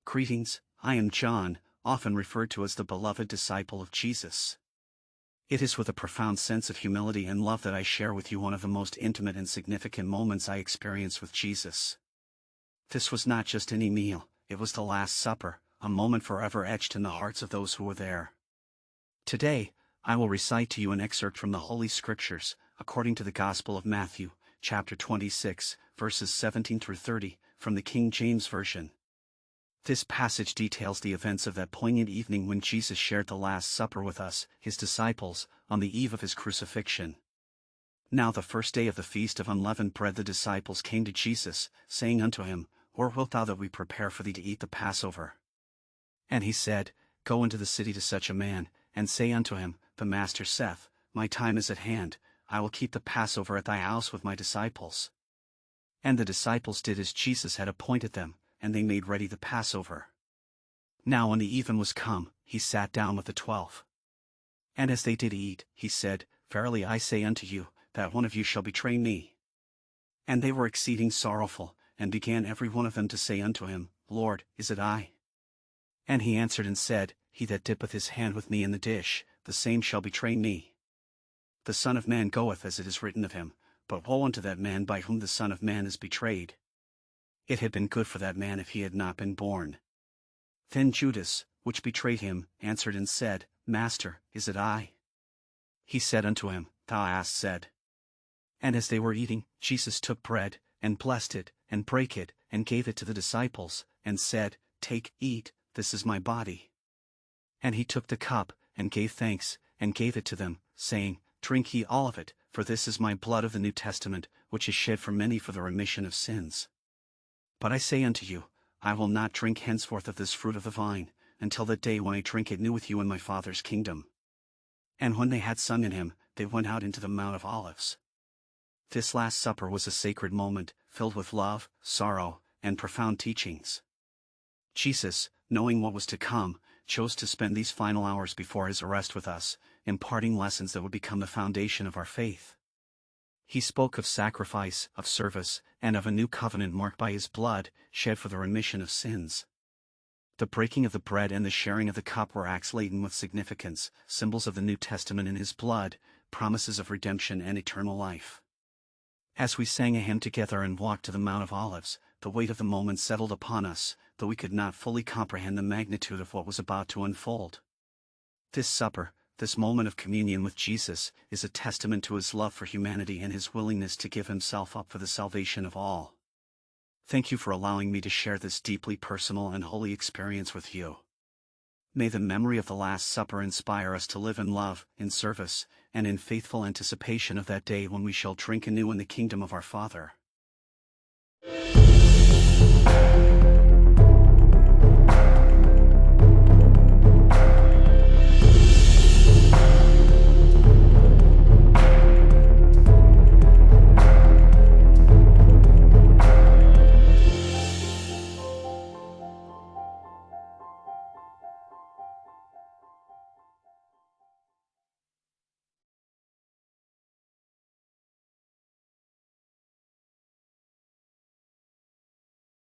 Greetings, I am John, often referred to as the beloved disciple of Jesus. It is with a profound sense of humility and love that I share with you one of the most intimate and significant moments I experienced with Jesus. This was not just any meal, it was the Last Supper, a moment forever etched in the hearts of those who were there. Today, I will recite to you an excerpt from the Holy Scriptures, according to the Gospel of Matthew, chapter 26, verses 17 through 30, from the King James Version. This passage details the events of that poignant evening when Jesus shared the Last Supper with us, his disciples, on the eve of his crucifixion. Now the first day of the feast of unleavened bread the disciples came to Jesus, saying unto him, Where wilt thou that we prepare for thee to eat the Passover? And he said, Go into the city to such a man, and say unto him, The Master saith, My time is at hand, I will keep the Passover at thy house with my disciples. And the disciples did as Jesus had appointed them, and they made ready the Passover. Now when the even was come, he sat down with the 12. And as they did eat, he said, Verily I say unto you, that one of you shall betray me. And they were exceeding sorrowful, and began every one of them to say unto him, Lord, is it I? And he answered and said, He that dippeth his hand with me in the dish, the same shall betray me. The Son of Man goeth as it is written of him, but woe unto that man by whom the Son of Man is betrayed. It had been good for that man if he had not been born. Then Judas, which betrayed him, answered and said, Master, is it I? He said unto him, Thou hast said. And as they were eating, Jesus took bread, and blessed it, and brake it, and gave it to the disciples, and said, Take, eat, this is my body. And he took the cup, and gave thanks, and gave it to them, saying, Drink ye all of it, for this is my blood of the New Testament, which is shed for many for the remission of sins. But I say unto you, I will not drink henceforth of this fruit of the vine, until that day when I drink it new with you in my Father's kingdom. And when they had sung in him, they went out into the Mount of Olives. This Last Supper was a sacred moment, filled with love, sorrow, and profound teachings. Jesus, knowing what was to come, chose to spend these final hours before his arrest with us, imparting lessons that would become the foundation of our faith. He spoke of sacrifice, of service, and of a new covenant marked by his blood, shed for the remission of sins. The breaking of the bread and the sharing of the cup were acts laden with significance, symbols of the New Testament in his blood, promises of redemption and eternal life. As we sang a hymn together and walked to the Mount of Olives, the weight of the moment settled upon us, though we could not fully comprehend the magnitude of what was about to unfold. This supper, this moment of communion with Jesus, is a testament to his love for humanity and his willingness to give himself up for the salvation of all. Thank you for allowing me to share this deeply personal and holy experience with you. May the memory of the Last Supper inspire us to live in love, in service, and in faithful anticipation of that day when we shall drink anew in the kingdom of our Father.